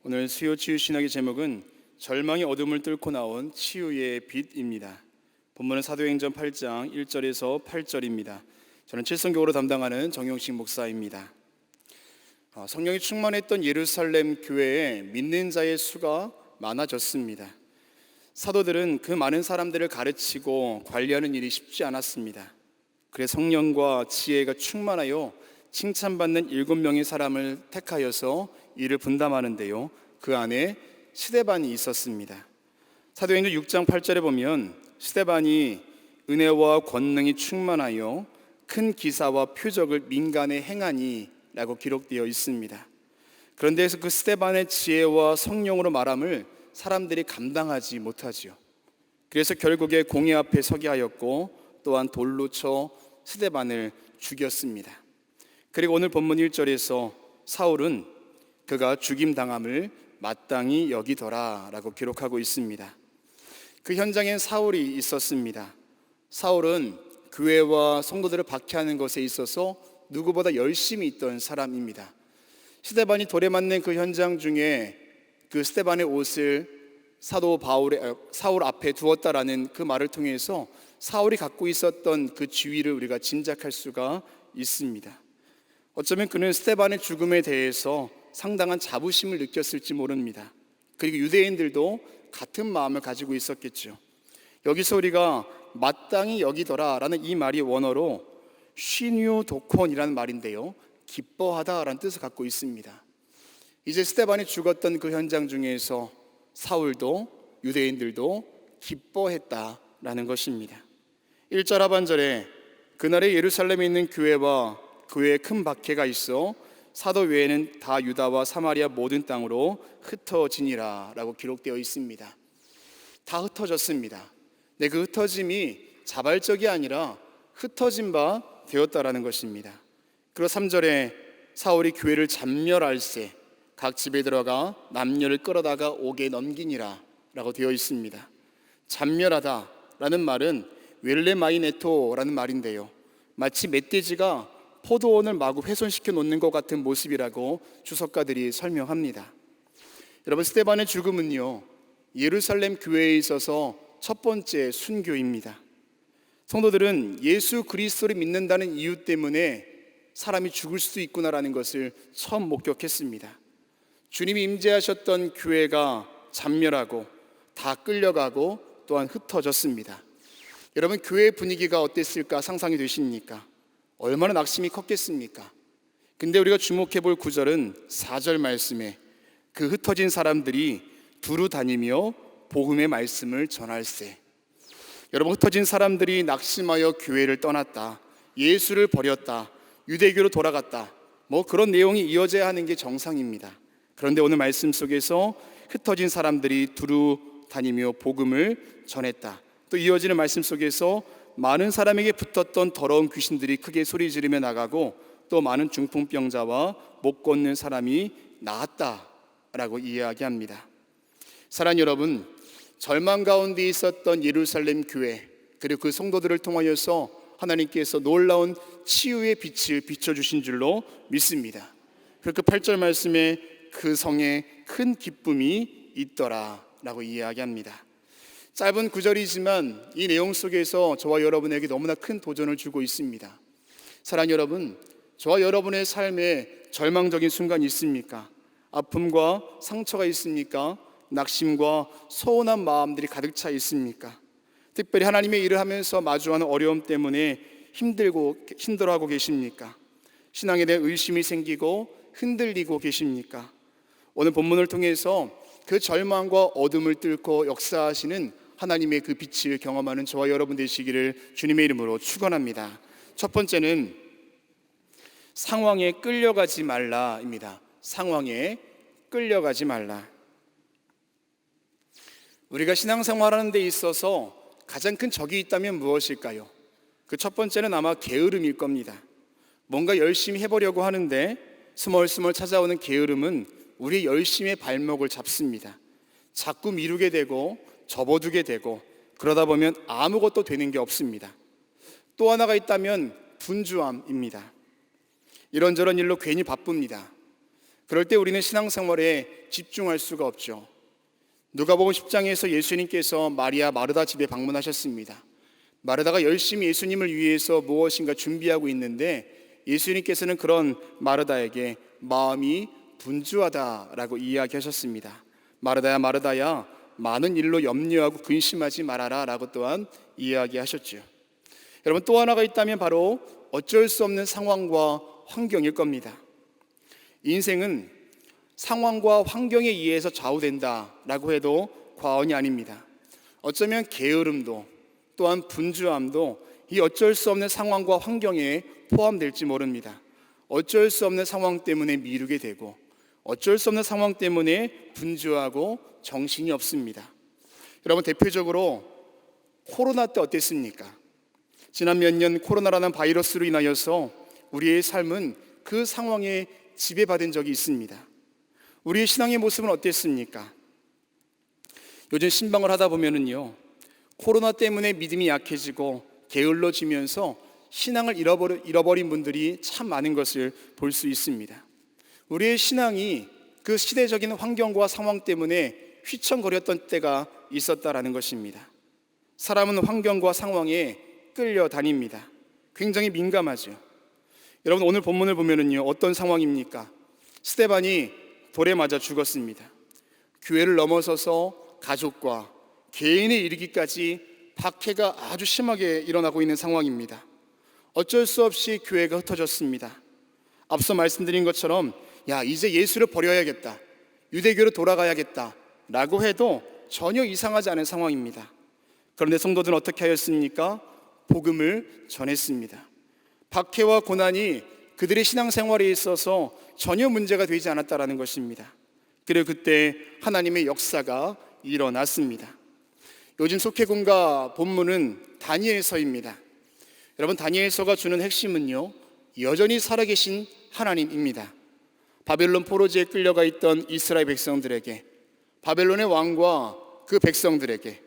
오늘 수요 치유 신학의 제목은 절망의 어둠을 뚫고 나온 치유의 빛입니다. 본문은 사도행전 8장 1절에서 8절입니다. 저는 칠성교구로 담당하는 정용식 목사입니다. 성령이 충만했던 예루살렘 교회에 믿는 자의 수가 많아졌습니다. 사도들은 그 많은 사람들을 가르치고 관리하는 일이 쉽지 않았습니다. 그래서 성령과 지혜가 충만하여 칭찬받는 7명의 사람을 택하여서 일을 분담하는데요, 그 안에 스데반이 있었습니다. 사도행전 6장 8절에 보면 스데반이 은혜와 권능이 충만하여 큰 기사와 표적을 민간에 행하니 라고 기록되어 있습니다. 그런데 그 스데반의 지혜와 성령으로 말함을 사람들이 감당하지 못하지요. 그래서 결국에 공회 앞에 서게 하였고 또한 돌로 쳐 스데반을 죽였습니다. 그리고 오늘 본문 1절에서 사울은 그가 죽임당함을 마땅히 여기더라 라고 기록하고 있습니다. 그 현장엔 사울이 있었습니다. 사울은 교회와 성도들을 박해하는 것에 있어서 누구보다 열심히 있던 사람입니다. 스데반이 돌에 맞는 그 현장 중에 그 스데반의 옷을 사울 앞에 두었다라는 그 말을 통해서 사울이 갖고 있었던 그 지위를 우리가 짐작할 수가 있습니다. 어쩌면 그는 스데반의 죽음에 대해서 상당한 자부심을 느꼈을지 모릅니다. 그리고 유대인들도 같은 마음을 가지고 있었겠죠. 여기서 우리가 마땅히 여기더라 라는 이 말이 원어로 시뉴도콘이라는 말인데요, 기뻐하다라는 뜻을 갖고 있습니다. 이제 스데반이 죽었던 그 현장 중에서 사울도 유대인들도 기뻐했다라는 것입니다. 1절 하반절에 그날에 예루살렘에 있는 교회와 교회에 큰 박해가 있어 사도 외에는 다 유다와 사마리아 모든 땅으로 흩어지니라 라고 기록되어 있습니다. 다 흩어졌습니다. 네, 그 흩어짐이 자발적이 아니라 흩어진 바 되었다라는 것입니다. 그리고 3절에 사울이 교회를 잔멸할세 각 집에 들어가 남녀를 끌어다가 옥에 넘기니라 라고 되어 있습니다. 잔멸하다 라는 말은 웰레마이네토라는 말인데요, 마치 멧돼지가 포도원을 마구 훼손시켜 놓는 것 같은 모습이라고 주석가들이 설명합니다. 여러분, 스데반의 죽음은요, 예루살렘 교회에 있어서 첫 번째 순교입니다. 성도들은 예수 그리스도를 믿는다는 이유 때문에 사람이 죽을 수도 있구나라는 것을 처음 목격했습니다. 주님이 임재하셨던 교회가 잔멸하고 다 끌려가고 또한 흩어졌습니다. 여러분, 교회 분위기가 어땠을까 상상이 되십니까? 얼마나 낙심이 컸겠습니까? 근데 우리가 주목해 볼 구절은 4절 말씀에 그 흩어진 사람들이 두루 다니며 복음의 말씀을 전할세. 여러분, 흩어진 사람들이 낙심하여 교회를 떠났다, 예수를 버렸다, 유대교로 돌아갔다, 그런 내용이 이어져야 하는 게 정상입니다. 그런데 오늘 말씀 속에서 흩어진 사람들이 두루 다니며 복음을 전했다, 또 이어지는 말씀 속에서 많은 사람에게 붙었던 더러운 귀신들이 크게 소리 지르며 나가고 또 많은 중풍병자와 못 걷는 사람이 나았다라고 이야기합니다. 사랑하는 여러분, 절망 가운데 있었던 예루살렘 교회 그리고 그 성도들을 통하여서 하나님께서 놀라운 치유의 빛을 비춰주신 줄로 믿습니다. 그리고 8절 말씀에 그 성에 큰 기쁨이 있더라 라고 이야기합니다. 짧은 구절이지만 이 내용 속에서 저와 여러분에게 너무나 큰 도전을 주고 있습니다. 사랑하는 여러분, 저와 여러분의 삶에 절망적인 순간이 있습니까? 아픔과 상처가 있습니까? 낙심과 서운한 마음들이 가득 차 있습니까? 특별히 하나님의 일을 하면서 마주하는 어려움 때문에 힘들어하고 계십니까? 신앙에 대한 의심이 생기고 흔들리고 계십니까? 오늘 본문을 통해서 그 절망과 어둠을 뚫고 역사하시는 하나님의 그 빛을 경험하는 저와 여러분 되시기를 주님의 이름으로 축원합니다. 첫 번째는 상황에 끌려가지 말라입니다. 상황에 끌려가지 말라. 우리가 신앙생활하는 데 있어서 가장 큰 적이 있다면 무엇일까요? 그 첫 번째는 아마 게으름일 겁니다. 뭔가 열심히 해보려고 하는데 스멀스멀 찾아오는 게으름은 우리의 열심의 발목을 잡습니다. 자꾸 미루게 되고 접어두게 되고 그러다 보면 아무것도 되는 게 없습니다. 또 하나가 있다면 분주함입니다. 이런저런 일로 괜히 바쁩니다. 그럴 때 우리는 신앙생활에 집중할 수가 없죠. 누가복음 10장에서 예수님께서 마리아 마르다 집에 방문하셨습니다. 마르다가 열심히 예수님을 위해서 무엇인가 준비하고 있는데 예수님께서는 그런 마르다에게 마음이 분주하다라고 이야기하셨습니다. 마르다야 마르다야, 많은 일로 염려하고 근심하지 말아라 라고 또한 이야기하셨죠. 여러분, 또 하나가 있다면 바로 어쩔 수 없는 상황과 환경일 겁니다. 인생은 상황과 환경에 의해서 좌우된다라고 해도 과언이 아닙니다. 어쩌면 게으름도 또한 분주함도 이 어쩔 수 없는 상황과 환경에 포함될지 모릅니다. 어쩔 수 없는 상황 때문에 미루게 되고 어쩔 수 없는 상황 때문에 분주하고 정신이 없습니다. 여러분, 대표적으로 코로나 때 어땠습니까? 지난 몇 년 코로나라는 바이러스로 인하여서 우리의 삶은 그 상황에 지배받은 적이 있습니다. 우리의 신앙의 모습은 어땠습니까? 요즘 신방을 하다 보면은요, 코로나 때문에 믿음이 약해지고 게을러지면서 신앙을 잃어버린 분들이 참 많은 것을 볼 수 있습니다. 우리의 신앙이 그 시대적인 환경과 상황 때문에 휘청거렸던 때가 있었다라는 것입니다. 사람은 환경과 상황에 끌려다닙니다. 굉장히 민감하죠. 여러분, 오늘 본문을 보면은요, 어떤 상황입니까? 스데반이 돌에 맞아 죽었습니다. 교회를 넘어서서 가족과 개인에 이르기까지 박해가 아주 심하게 일어나고 있는 상황입니다. 어쩔 수 없이 교회가 흩어졌습니다. 앞서 말씀드린 것처럼 이제 예수를 버려야겠다, 유대교로 돌아가야겠다 라고 해도 전혀 이상하지 않은 상황입니다. 그런데 성도들은 어떻게 하였습니까? 복음을 전했습니다. 박해와 고난이 그들의 신앙생활에 있어서 전혀 문제가 되지 않았다라는 것입니다. 그리고 그때 하나님의 역사가 일어났습니다. 요즘 속회군과 본문은 다니엘서입니다. 여러분, 다니엘서가 주는 핵심은요, 여전히 살아계신 하나님입니다. 바벨론 포로지에 끌려가 있던 이스라엘 백성들에게, 바벨론의 왕과 그 백성들에게,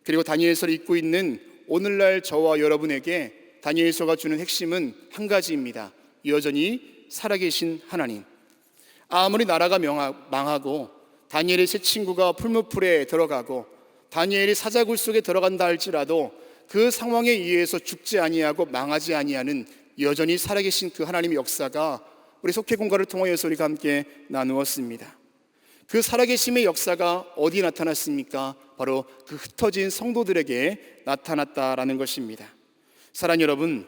그리고 다니엘서를 읽고 있는 오늘날 저와 여러분에게 다니엘서가 주는 핵심은 한 가지입니다. 여전히 살아계신 하나님. 아무리 나라가 망하고 다니엘의 세 친구가 풀무풀에 들어가고 다니엘이 사자굴 속에 들어간다 할지라도 그 상황에 의해서 죽지 아니하고 망하지 아니하는 여전히 살아계신 그 하나님의 역사가 우리 속회공과를 통하여서 우리가 함께 나누었습니다. 그 살아계심의 역사가 어디에 나타났습니까? 바로 그 흩어진 성도들에게 나타났다라는 것입니다. 사랑하는 여러분,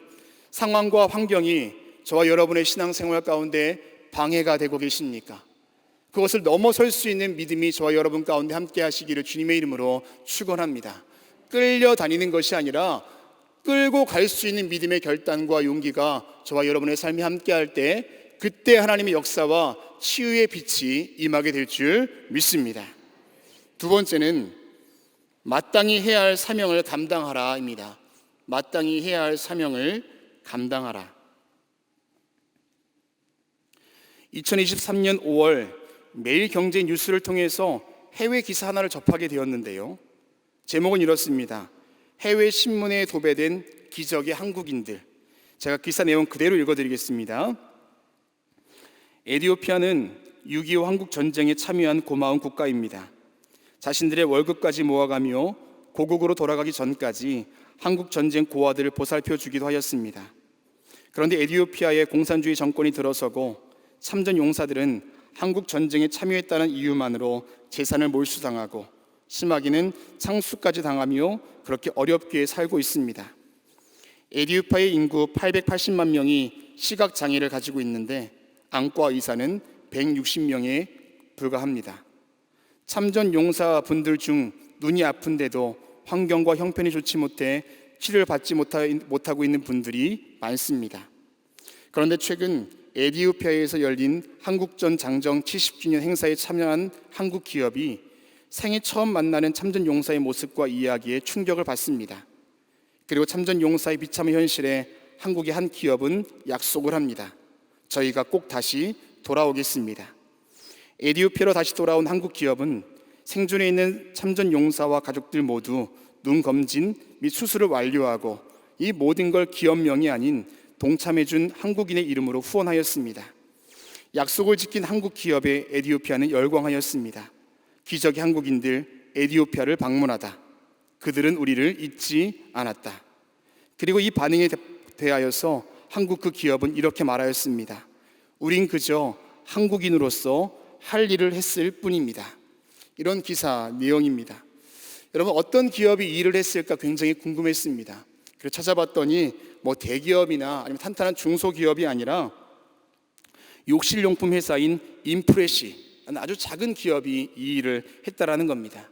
상황과 환경이 저와 여러분의 신앙생활 가운데 방해가 되고 계십니까? 그것을 넘어설 수 있는 믿음이 저와 여러분 가운데 함께 하시기를 주님의 이름으로 축원합니다. 끌려다니는 것이 아니라 끌고 갈 수 있는 믿음의 결단과 용기가 저와 여러분의 삶이 함께 할 때 그때 하나님의 역사와 치유의 빛이 임하게 될 줄 믿습니다. 두 번째는 마땅히 해야 할 사명을 감당하라입니다. 마땅히 해야 할 사명을 감당하라. 2023년 5월 매일경제 뉴스를 통해서 해외 기사 하나를 접하게 되었는데요, 제목은 이렇습니다. 해외 신문에 도배된 기적의 한국인들. 제가 기사 내용 그대로 읽어드리겠습니다. 에티오피아는 6.25 한국 전쟁에 참여한 고마운 국가입니다. 자신들의 월급까지 모아가며 고국으로 돌아가기 전까지 한국 전쟁 고아들을 보살펴 주기도 하였습니다. 그런데 에티오피아의 공산주의 정권이 들어서고 참전 용사들은 한국 전쟁에 참여했다는 이유만으로 재산을 몰수당하고 심하게는 창수까지 당하며 그렇게 어렵게 살고 있습니다. 에티오피아의 인구 880만 명이 시각장애를 가지고 있는데 안과 의사는 160명에 불과합니다. 참전 용사분들 중 눈이 아픈데도 환경과 형편이 좋지 못해 치료를 받지 못하고 있는 분들이 많습니다. 그런데 최근 에티오피아에서 열린 한국전 장정 70주년 행사에 참여한 한국 기업이 생애 처음 만나는 참전 용사의 모습과 이야기에 충격을 받습니다. 그리고 참전 용사의 비참한 현실에 한국의 한 기업은 약속을 합니다. 저희가 꼭 다시 돌아오겠습니다. 에티오피아로 다시 돌아온 한국 기업은 생존해 있는 참전 용사와 가족들 모두 눈 검진 및 수술을 완료하고 이 모든 걸 기업명이 아닌 동참해준 한국인의 이름으로 후원하였습니다. 약속을 지킨 한국 기업에 에티오피아는 열광하였습니다. 기적의 한국인들 에티오피아를 방문하다. 그들은 우리를 잊지 않았다. 그리고 이 반응에 대하여서 한국 그 기업은 이렇게 말하였습니다. 우린 그저 한국인으로서 할 일을 했을 뿐입니다. 이런 기사 내용입니다. 여러분, 어떤 기업이 이 일을 했을까 굉장히 궁금했습니다. 그래서 찾아봤더니 대기업이나 아니면 탄탄한 중소기업이 아니라 욕실용품 회사인 인프레시, 아주 작은 기업이 이 일을 했다라는 겁니다.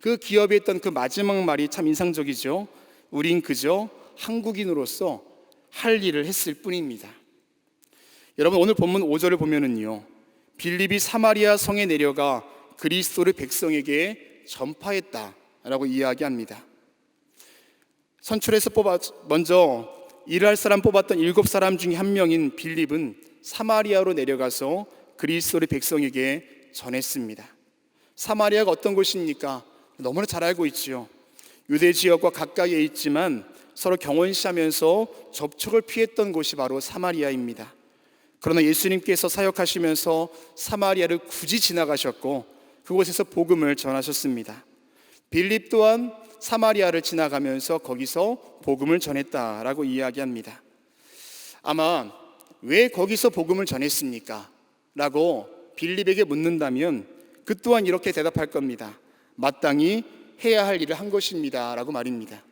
그 기업이 했던 그 마지막 말이 참 인상적이죠. 우린 그저 한국인으로서 할 일을 했을 뿐입니다. 여러분, 오늘 본문 5절을 보면은요, 빌립이 사마리아 성에 내려가 그리스도를 백성에게 전파했다라고 이야기합니다. 선출해서 먼저 일할 사람 뽑았던 7사람 중에 한 명인 빌립은 사마리아로 내려가서 그리스도를 백성에게 전했습니다. 사마리아가 어떤 곳입니까? 너무나 잘 알고 있지요. 유대 지역과 가까이에 있지만 서로 경원시하면서 접촉을 피했던 곳이 바로 사마리아입니다. 그러나 예수님께서 사역하시면서 사마리아를 굳이 지나가셨고 그곳에서 복음을 전하셨습니다. 빌립 또한 사마리아를 지나가면서 거기서 복음을 전했다라고 이야기합니다. 아마 왜 거기서 복음을 전했습니까? 라고 빌립에게 묻는다면 그 또한 이렇게 대답할 겁니다. 마땅히 해야 할 일을 한 것입니다 라고 말입니다.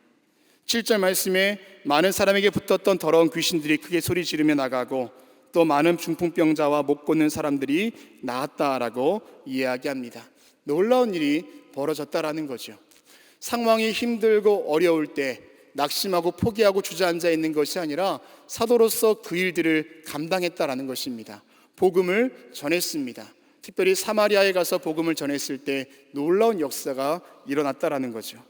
7절 말씀에 많은 사람에게 붙었던 더러운 귀신들이 크게 소리 지르며 나가고 또 많은 중풍병자와 못 걷는 사람들이 나았다라고 이야기합니다. 놀라운 일이 벌어졌다라는 거죠. 상황이 힘들고 어려울 때 낙심하고 포기하고 주저앉아 있는 것이 아니라 사도로서 그 일들을 감당했다라는 것입니다. 복음을 전했습니다. 특별히 사마리아에 가서 복음을 전했을 때 놀라운 역사가 일어났다라는 거죠.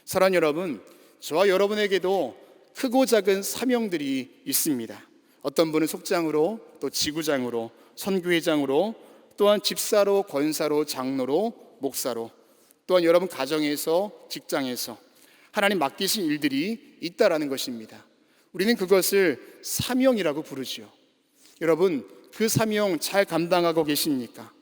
사랑하는 여러분, 저와 여러분에게도 크고 작은 사명들이 있습니다. 어떤 분은 속장으로, 또 지구장으로, 선교회장으로, 또한 집사로, 권사로, 장로로, 목사로, 또한 여러분 가정에서, 직장에서 하나님 맡기신 일들이 있다라는 것입니다. 우리는 그것을 사명이라고 부르지요. 여러분, 그 사명 잘 감당하고 계십니까?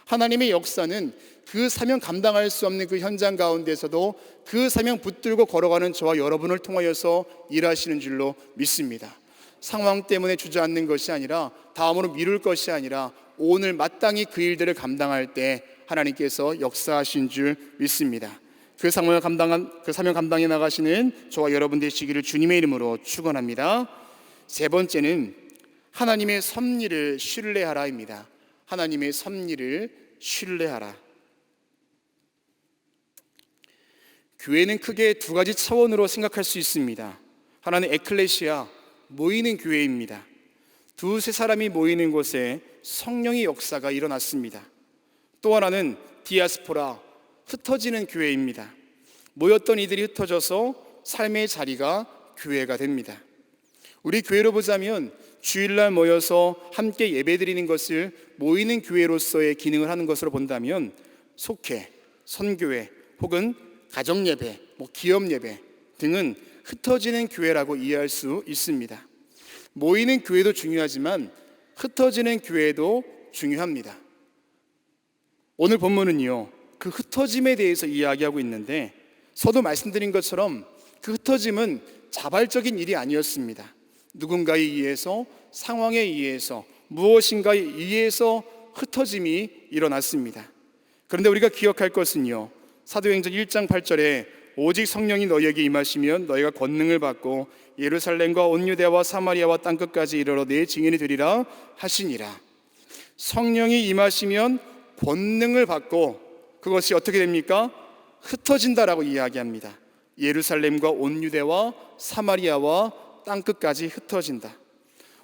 하나님의 역사는 그 사명 감당할 수 없는 그 현장 가운데서도 그 사명 붙들고 걸어가는 저와 여러분을 통하여서 일하시는 줄로 믿습니다. 상황 때문에 주저앉는 것이 아니라, 다음으로 미룰 것이 아니라 오늘 마땅히 그 일들을 감당할 때 하나님께서 역사하신 줄 믿습니다. 그 사명 감당해 나가시는 저와 여러분 되시기를 주님의 이름으로 축원합니다. 세 번째는 하나님의 섭리를 신뢰하라입니다. 하나님의 섭리를 신뢰하라. 교회는 크게 두 가지 차원으로 생각할 수 있습니다. 하나는 에클레시아, 모이는 교회입니다. 두세 사람이 모이는 곳에 성령의 역사가 일어났습니다. 또 하나는 디아스포라, 흩어지는 교회입니다. 모였던 이들이 흩어져서 삶의 자리가 교회가 됩니다. 우리 교회로 보자면 주일날 모여서 함께 예배드리는 것을 모이는 교회로서의 기능을 하는 것으로 본다면 속회, 선교회 혹은 가정예배, 기업예배 등은 흩어지는 교회라고 이해할 수 있습니다. 모이는 교회도 중요하지만 흩어지는 교회도 중요합니다. 오늘 본문은요, 그 흩어짐에 대해서 이야기하고 있는데 서도 말씀드린 것처럼 그 흩어짐은 자발적인 일이 아니었습니다. 누군가에 의해서, 상황에 의해서, 무엇인가에 의해서 흩어짐이 일어났습니다. 그런데 우리가 기억할 것은요, 사도행전 1장 8절에 오직 성령이 너희에게 임하시면 너희가 권능을 받고 예루살렘과 온 유대와 사마리아와 땅끝까지 이르러 내 증인이 되리라 하시니라. 성령이 임하시면 권능을 받고 그것이 어떻게 됩니까? 흩어진다라고 이야기합니다. 예루살렘과 온 유대와 사마리아와 땅끝까지 흩어진다.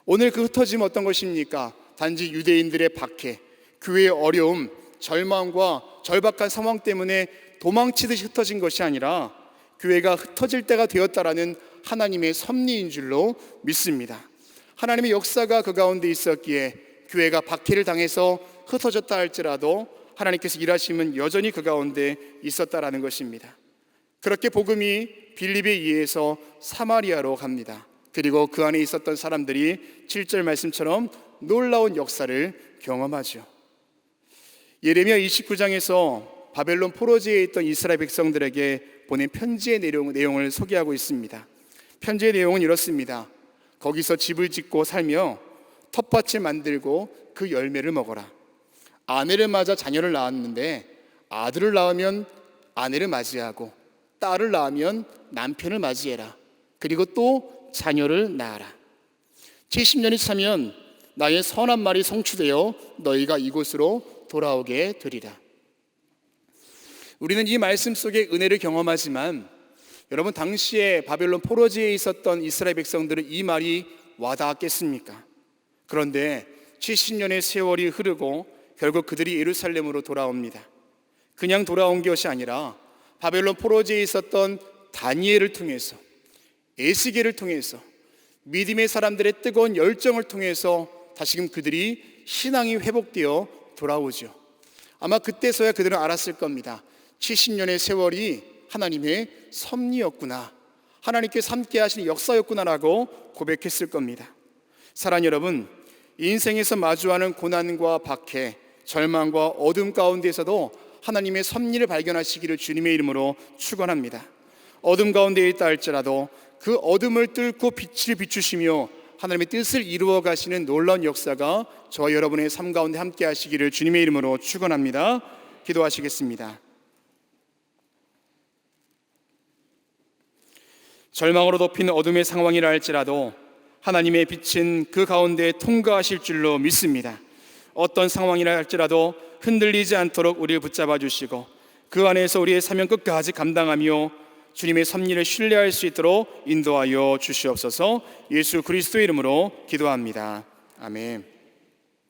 오늘 그 흩어짐은 어떤 것입니까? 단지 유대인들의 박해, 교회의 어려움, 절망과 절박한 상황 때문에 도망치듯이 흩어진 것이 아니라 교회가 흩어질 때가 되었다라는 하나님의 섭리인 줄로 믿습니다. 하나님의 역사가 그 가운데 있었기에 교회가 박해를 당해서 흩어졌다 할지라도 하나님께서 일하심은 여전히 그 가운데 있었다라는 것입니다. 그렇게 복음이 빌립에 의해서 사마리아로 갑니다. 그리고 그 안에 있었던 사람들이 7절 말씀처럼 놀라운 역사를 경험하죠. 예레미야 29장에서 바벨론 포로지에 있던 이스라엘 백성들에게 보낸 편지의 내용을 소개하고 있습니다. 편지의 내용은 이렇습니다. 거기서 집을 짓고 살며 텃밭을 만들고 그 열매를 먹어라. 아내를 맞아 자녀를 낳았는데 아들을 낳으면 아내를 맞이하고 딸을 낳으면 남편을 맞이해라. 그리고 또 자녀를 낳아라. 70년이 차면 나의 선한 말이 성취되어 너희가 이곳으로 돌아오게 되리라. 우리는 이 말씀 속에 은혜를 경험하지만 여러분, 당시에 바벨론 포로지에 있었던 이스라엘 백성들은 이 말이 와닿았겠습니까? 그런데 70년의 세월이 흐르고 결국 그들이 예루살렘으로 돌아옵니다. 그냥 돌아온 것이 아니라 바벨론 포로지에 있었던 다니엘을 통해서, 에스겔을 통해서, 믿음의 사람들의 뜨거운 열정을 통해서 다시금 그들이 신앙이 회복되어 돌아오죠. 아마 그때서야 그들은 알았을 겁니다. 70년의 세월이 하나님의 섭리였구나, 하나님께서 함께 하시는 역사였구나라고 고백했을 겁니다. 사랑하는 여러분, 인생에서 마주하는 고난과 박해, 절망과 어둠 가운데에서도 하나님의 섭리를 발견하시기를 주님의 이름으로 축원합니다. 어둠 가운데 있다 할지라도 그 어둠을 뚫고 빛을 비추시며 하나님의 뜻을 이루어 가시는 놀라운 역사가 저와 여러분의 삶 가운데 함께 하시기를 주님의 이름으로 축원합니다. 기도하시겠습니다. 절망으로 덮인 어둠의 상황이라 할지라도 하나님의 빛은 그 가운데 통과하실 줄로 믿습니다. 어떤 상황이라 할지라도 흔들리지 않도록 우리를 붙잡아 주시고 그 안에서 우리의 사명 끝까지 감당하며 주님의 섭리를 신뢰할 수 있도록 인도하여 주시옵소서. 예수 그리스도의 이름으로 기도합니다. 아멘.